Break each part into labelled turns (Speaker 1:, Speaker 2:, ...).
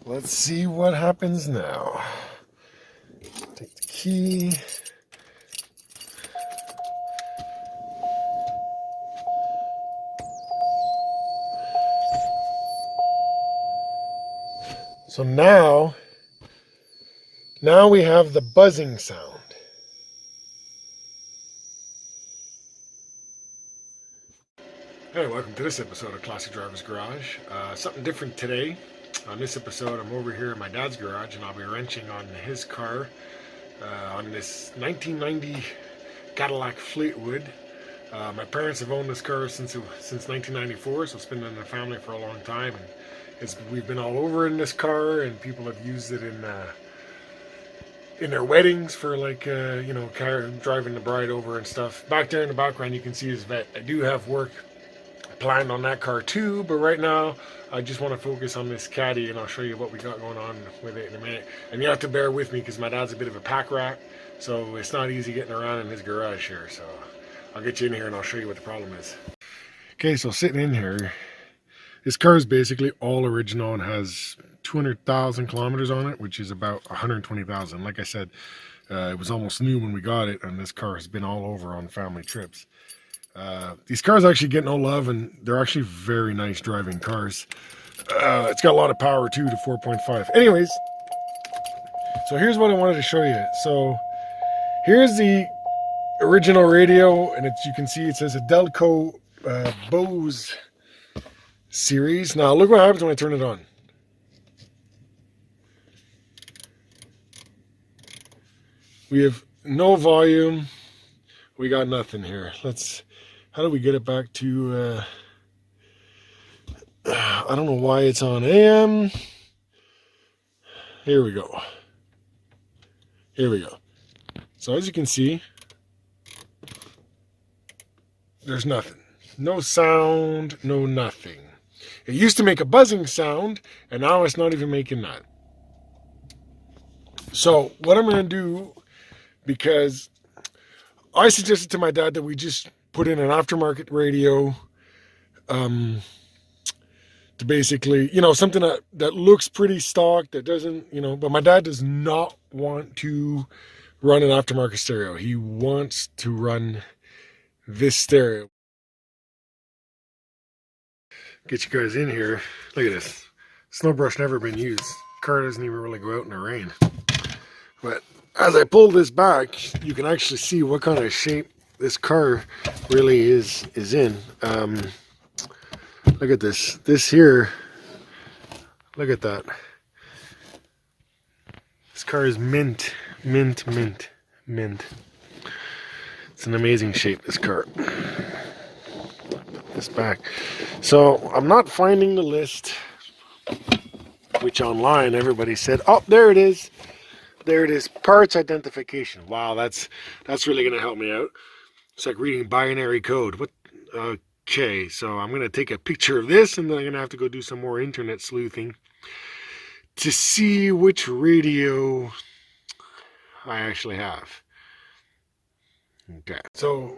Speaker 1: Let's see what happens now. Take the key. So now we have the buzzing sound. Hey, welcome to this episode of Classic Driver's Garage. Something different today. On this episode, I'm over here at my dad's garage, and I'll be wrenching on his car, on this 1990 Cadillac Fleetwood. My parents have owned this car since 1994, so it's been in the family for a long time. And we've been all over in this car, and people have used it in their weddings for driving the bride over and stuff. Back there in the background, you can see his Vette. I do have work planned on that car too, but right now I just want to focus on this Caddy, and I'll show you what we got going on with it in a minute. And you have to bear with me because my dad's a bit of a pack rat, so it's not easy getting around in his garage here. So I'll get you in here and I'll show you what the problem is. Okay, so sitting in here, this car is basically all original and has 200,000 kilometers on it, which is about 120,000. Like I said, it was almost new when we got it, and this car has been all over on family trips. These cars actually get no love, and they're actually very nice driving cars. It's got a lot of power too, to 4.5. Anyways, so here's what I wanted to show you. So here's the original radio, and you can see it says a Delco Bose series. Now look what happens when I turn it on. We have no volume. We got nothing here. How do we get it back to, I don't know why it's on AM. Here we go. Here we go. So as you can see, there's nothing. No sound, no nothing. It used to make a buzzing sound, and now it's not even making that. So what I'm going to do, because I suggested to my dad that we just put in an aftermarket radio, to basically, something that looks pretty stock, that doesn't, but my dad does not want to run an aftermarket stereo. He wants to run this stereo. Get you guys in here. Look at this. Snow brush never been used. Car doesn't even really go out in the rain. But as I pull this back, you can actually see what kind of shape this car really is in. Look at this. This here, look at that. This car is mint. It's an amazing shape, this car. This back. So I'm not finding the list, which online everybody said, oh, there it is. There it is, parts identification. Wow, that's really going to help me out. It's like reading binary code. Okay, so I'm going to take a picture of this, and then I'm going to have to go do some more internet sleuthing to see which radio I actually have. Okay, so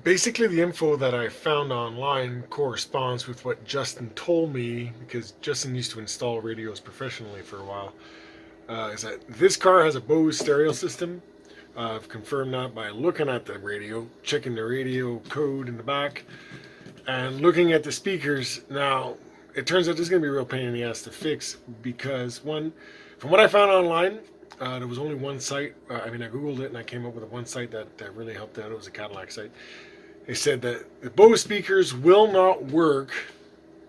Speaker 1: basically the info that I found online corresponds with what Justin told me, because Justin used to install radios professionally for a while. Is that this car has a Bose stereo system. I've confirmed that by looking at the radio, checking the radio code in the back, and looking at the speakers. Now, it turns out this is going to be a real pain in the ass to fix, because from what I found online, there was only one site. I Googled it, and I came up with one site that really helped out. It was a Cadillac site. They said that the Bose speakers will not work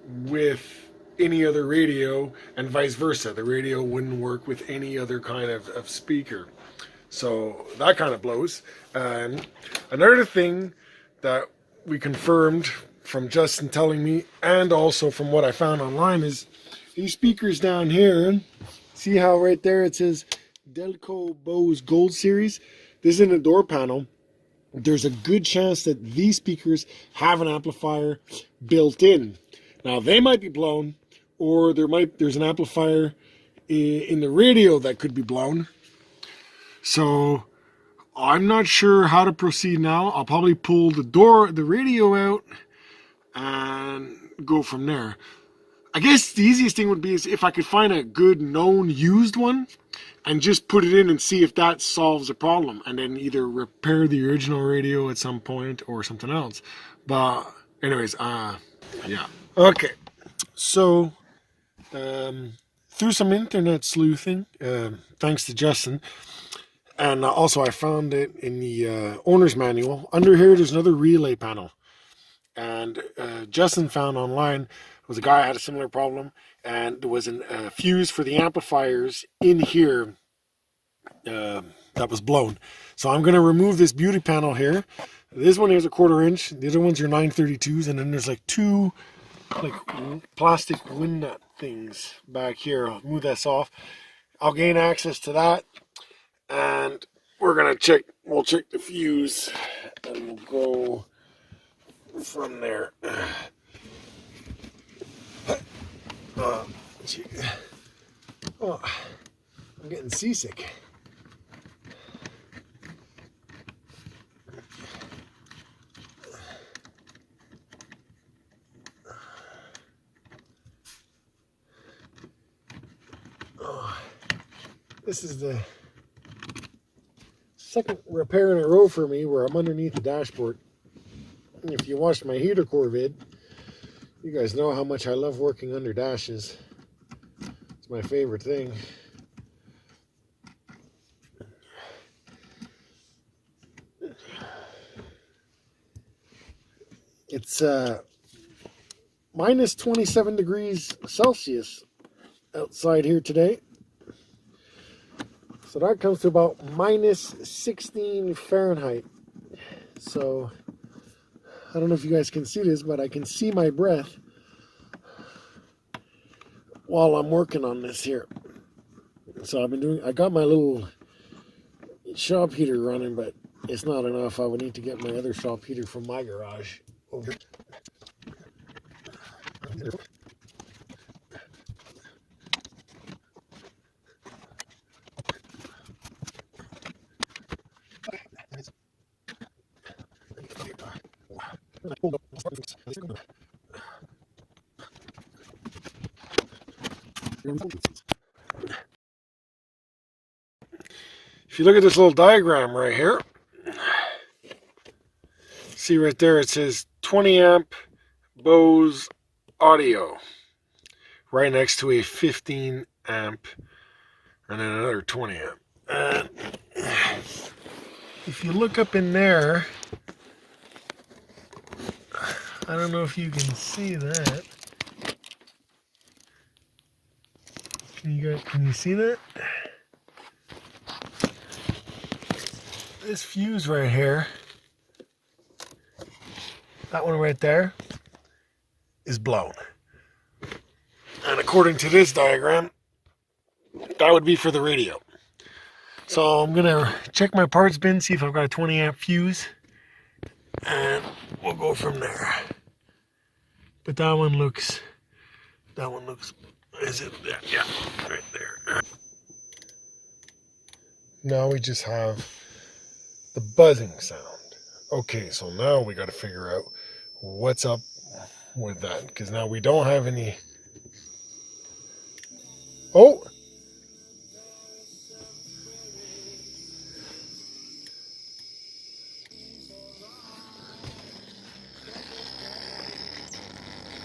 Speaker 1: with any other radio, and vice versa. The radio wouldn't work with any other kind of speaker. So that kind of blows. And another thing that we confirmed from Justin telling me, and also from what I found online, is these speakers down here. See how right there it says Delco Bose Gold Series? This is in the door panel. There's a good chance that these speakers have an amplifier built in. Now they might be blown, or there's an amplifier in the radio that could be blown. So I'm not sure how to proceed now. I'll probably pull the radio out and go from there. I guess the easiest thing would be is if I could find a good known used one and just put it in and see if that solves a problem, and then either repair the original radio at some point or something else. But anyways, yeah. Okay. So, through some internet sleuthing, thanks to Justin, and also I found it in the owner's manual. Under here, there's another relay panel. And Justin found online was a guy had a similar problem, and there was a fuse for the amplifiers in here that was blown. So I'm going to remove this beauty panel here. This one is a 1/4 inch. The other ones are 932s, and then there's like two like plastic wind nut things back here. I'll move this off. I'll gain access to that, and we're gonna check. We'll check the fuse, and we'll go from there. Oh, I'm getting seasick. Oh, this is the second repair in a row for me where I'm underneath the dashboard. If you watched my heater core vid, you guys know how much I love working under dashes. It's my favorite thing. It's minus 27 degrees Celsius outside here today. So that comes to about minus 16 Fahrenheit. So I don't know if you guys can see this, but I can see my breath while I'm working on this here. So I got my little shop heater running, but it's not enough. I would need to get my other shop heater from my garage over. If you look at this little diagram right here, see right there it says 20 amp Bose audio right next to a 15 amp and then another 20 amp. And if you look up in there, I don't know if you can see that. Can you see that? This fuse right here, that one right there, is blown. And according to this diagram, that would be for the radio. So I'm gonna check my parts bin, see if I've got a 20 amp fuse, and we'll go from there. But that one looks, is it there? Yeah, right there. Now we just have the buzzing sound. Okay, so now we got to figure out what's up with that, because now we don't have any. Oh!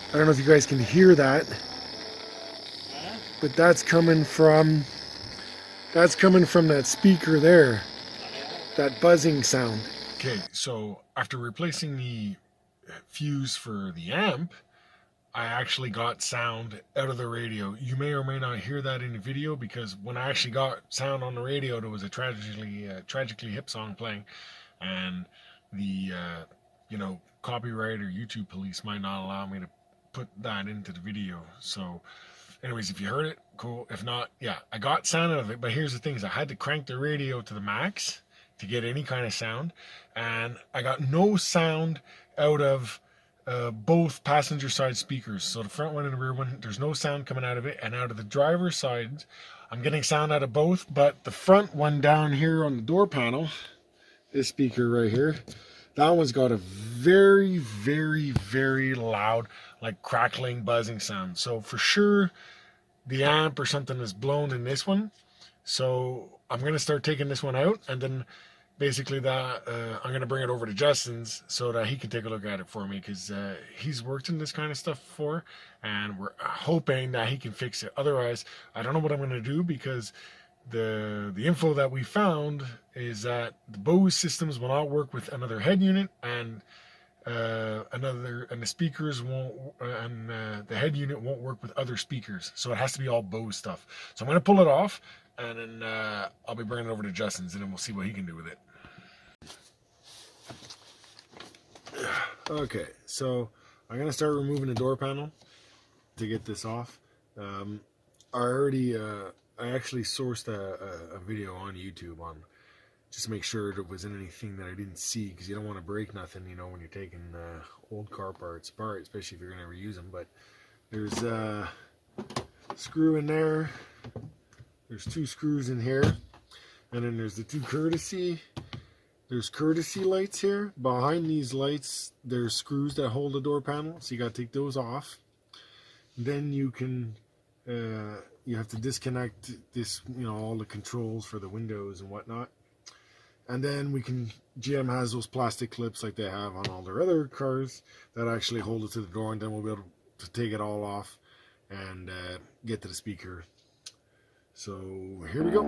Speaker 1: I don't know if you guys can hear that, but that's coming from that speaker there, that buzzing sound. Okay, so after replacing the fuse for the amp, I actually got sound out of the radio. You may or may not hear that in the video, because when I actually got sound on the radio, there was a tragically hip song playing, and the copyright or YouTube police might not allow me to put that into the video. So anyways, if you heard it, cool. If not, yeah, I got sound out of it. But here's the thing, is I had to crank the radio to the max to get any kind of sound, and I got no sound out of both passenger side speakers. So the front one and the rear one, there's no sound coming out of it, and out of the driver's side I'm getting sound out of both, but the front one down here on the door panel, this speaker right here, that one's got a very, very, very loud like crackling, buzzing sound. So for sure, the amp or something is blown in this one. So I'm going to start taking this one out, and then basically that I'm going to bring it over to Justin's so that he can take a look at it for me, because he's worked in this kind of stuff before, and we're hoping that he can fix it. Otherwise, I don't know what I'm going to do, because the info that we found is that the Bose systems will not work with another head unit, and the speakers won't, and the head unit won't work with other speakers. So it has to be all Bose stuff. So I'm going to pull it off, and then I'll be bringing it over to Justin's, and then we'll see what he can do with it. Okay, so I'm going to start removing the door panel to get this off. I actually sourced a video on YouTube on just to make sure there wasn't anything that I didn't see, because you don't want to break nothing, you know, when you're taking old car parts apart, especially if you're going to reuse them. But there's a screw in there. There's 2 screws in here, and then there's the 2 courtesy. There's courtesy lights here. Behind these lights, there's screws that hold the door panel, so you got to take those off. Then you can, you have to disconnect this, you know, all the controls for the windows and whatnot. And then GM has those plastic clips like they have on all their other cars that actually hold it to the door, and then we'll be able to take it all off and get to the speaker. So here we go.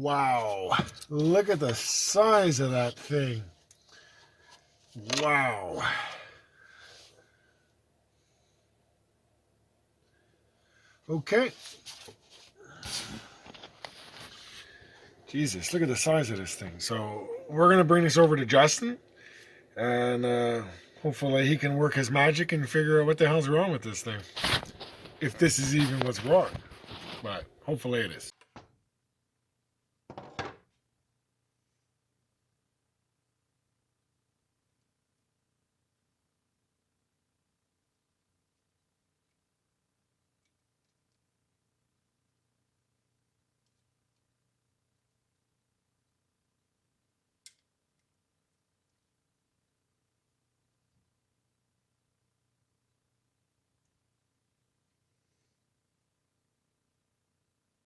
Speaker 1: Wow, look at the size of that thing. Wow. Okay. Jesus, look at the size of this thing. So we're going to bring this over to Justin, and hopefully he can work his magic and figure out what the hell's wrong with this thing. If this is even what's wrong. But hopefully it is.